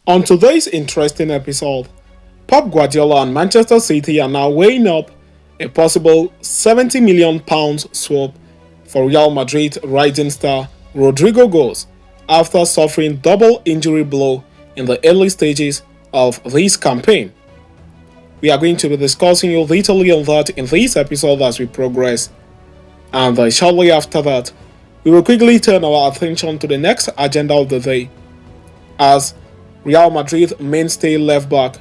On today's interesting episode, Pep Guardiola and Manchester City are now weighing up a possible £70 million swap for Real Madrid rising star Rodrygo goes after suffering double injury blow in the early stages of this campaign. We are going to be discussing you thoroughly on that in this episode as we progress, and shortly after that, we will quickly turn our attention to the next agenda of the day as Real Madrid mainstay left-back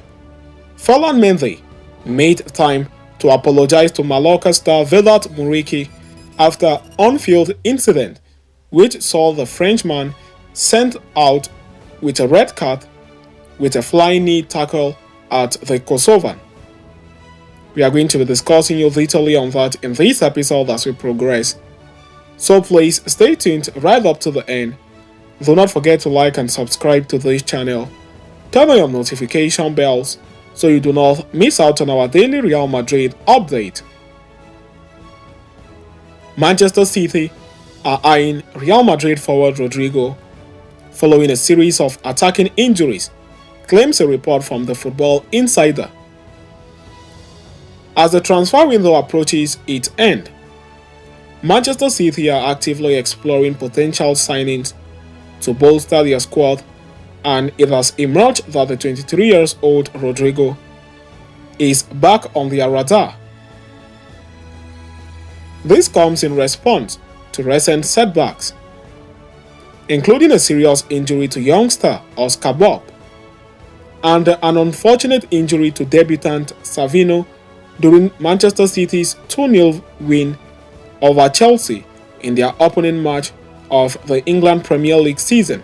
Mendy made time to apologize to Mallorca star Vedat Muriqi after on-field incident which saw the Frenchman sent out with a red card with a flying knee tackle at the Kosovan. We are going to be discussing you thoroughly on that in this episode as we progress. So please stay tuned right up to the end. Do not forget to like and subscribe to this channel. Turn on your notification bells so you do not miss out on our daily Real Madrid update. Manchester City are eyeing Real Madrid forward Rodrygo following a series of attacking injuries, claims a report from the Football Insider. As the transfer window approaches its end, Manchester City are actively exploring potential signings to bolster their squad, and it has emerged that the 23-year-old Rodrygo is back on their radar. This comes in response to recent setbacks, including a serious injury to youngster Oscar Bob and an unfortunate injury to debutant Savino during Manchester City's 2-0 win over Chelsea in their opening match of the England Premier League season.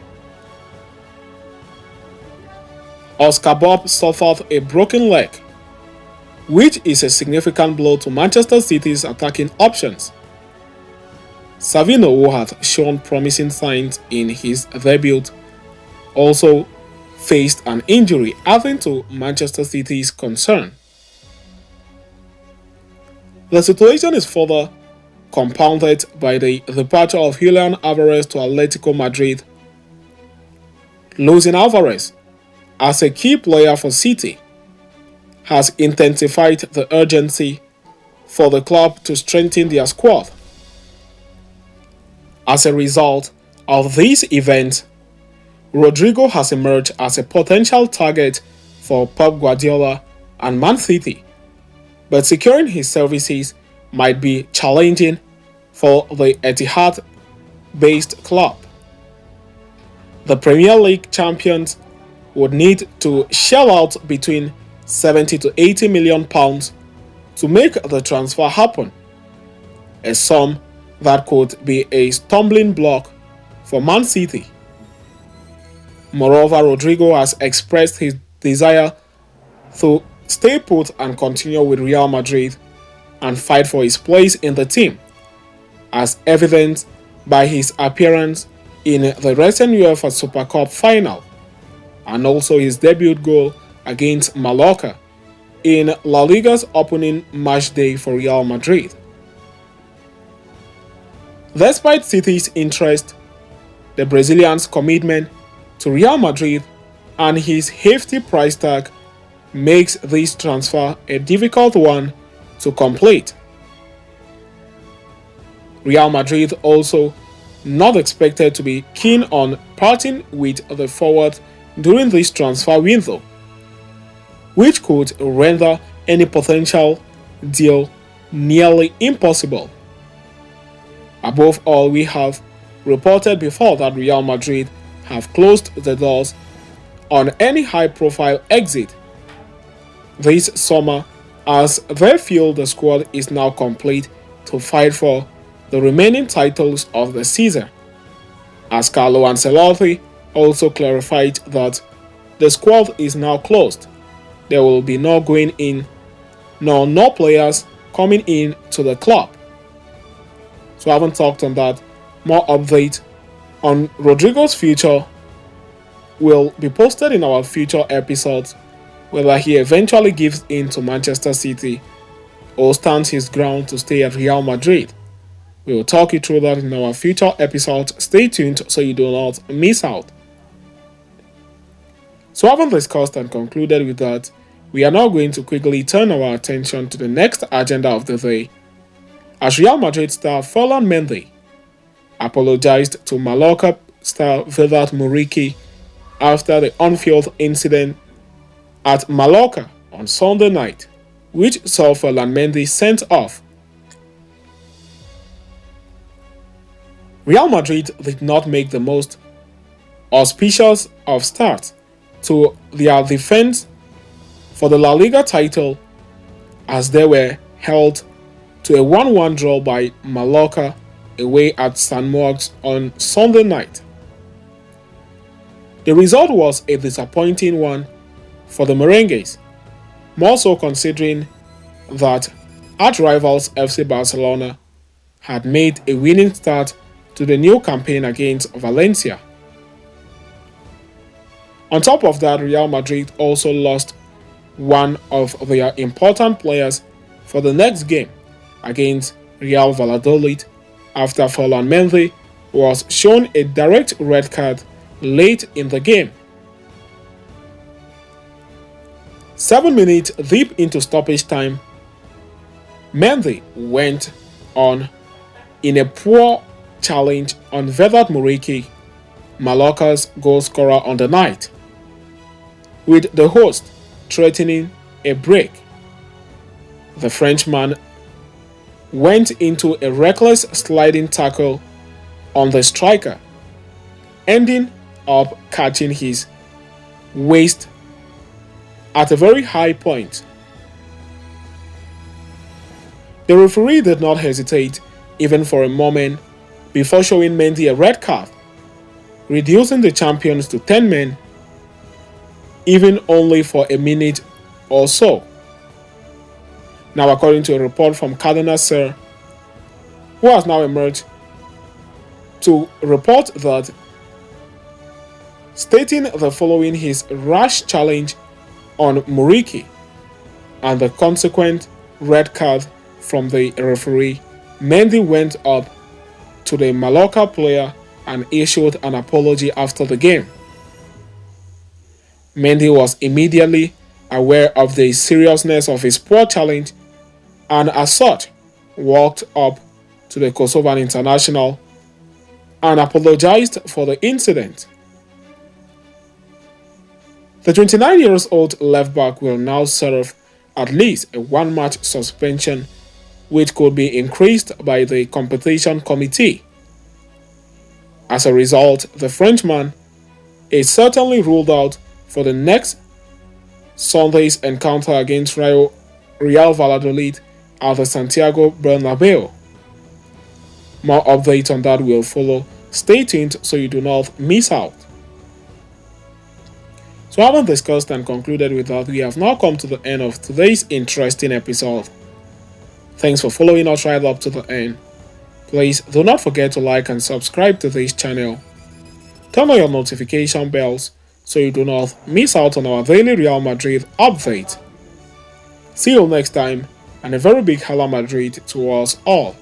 Oscar Bob suffered a broken leg, which is a significant blow to Manchester City's attacking options. Savino, who had shown promising signs in his debut, also faced an injury, adding to Manchester City's concern. The situation is further compounded by the departure of Julian Alvarez to Atletico Madrid. Losing Alvarez as a key player for City has intensified the urgency for the club to strengthen their squad. As a result of these events, Rodrygo has emerged as a potential target for Pep Guardiola and Man City, but securing his services might be challenging for the Etihad-based club. The Premier League champions would need to shell out between 70 to 80 million pounds to make the transfer happen, a sum that could be a stumbling block for Man City. Moreover, Rodrygo has expressed his desire to stay put and continue with Real Madrid and fight for his place in the team, as evidenced by his appearance in the recent UEFA Super Cup final and also his debut goal against Mallorca in La Liga's opening match day for Real Madrid. Despite City's interest, the Brazilian's commitment to Real Madrid and his hefty price tag makes this transfer a difficult one to complete. Real Madrid also not expected to be keen on parting with the forward during this transfer window, which could render any potential deal nearly impossible. Above all, we have reported before that Real Madrid have closed the doors on any high-profile exit this summer, as they feel the squad is now complete to fight for the remaining titles of the season. As Carlo Ancelotti also clarified that the squad is now closed, there will be no going in, nor no players coming in to the club. So I haven't talked on that. More update on Rodrygo's future will be posted in our future episodes, whether he eventually gives in to Manchester City or stands his ground to stay at Real Madrid. We will talk you through that in our future episodes. Stay tuned so you do not miss out. So having discussed and concluded with that, we are now going to quickly turn our attention to the next agenda of the day, as Real Madrid star Ferland Mendy apologized to Mallorca star Vedat Muriqi after the on-field incident at Mallorca on Sunday night, which saw Ferland Mendy sent off. Real Madrid did not make the most auspicious of starts to their defense for the La Liga title, as they were held to a 1-1 draw by Mallorca away at St. Moritz on Sunday night. The result was a disappointing one for the Merengues, more so considering that arch-rivals FC Barcelona had made a winning start to the new campaign against Valencia. On top of that, Real Madrid also lost one of their important players for the next game against Real Valladolid after Ferland Mendy was shown a direct red card late in the game. 7 minutes deep into stoppage time, Mendy went on in a poor challenge on Vedat Muriqi, Mallorca's goal scorer on the night, with the host threatening a break. The Frenchman went into a reckless sliding tackle on the striker, ending up catching his waist at a very high point. The referee did not hesitate even for a moment before showing Mendy a red card, reducing the champions to 10 men, even only for a minute or so. Now, according to a report from Cardinal Sir, who has now emerged to report that, stating the following: his rash challenge on Muriqi and the consequent red card from the referee, Mendy went up to the Mallorca player and issued an apology after the game. Mendy was immediately aware of the seriousness of his poor challenge and as such walked up to the Kosovan international and apologized for the incident. The 29-year-old left-back will now serve at least a one-match suspension, which could be increased by the competition committee. As a result, the Frenchman is certainly ruled out for the next Sunday's encounter against Real Valladolid at the Santiago Bernabeu. More updates on that will follow. Stay tuned so you do not miss out. So having discussed and concluded with that, we have now come to the end of today's interesting episode. Thanks for following us right up to the end. Please do not forget to like and subscribe to this channel. Turn on your notification bells so you do not miss out on our daily Real Madrid update. See you next time, and a very big Hala Madrid to us all.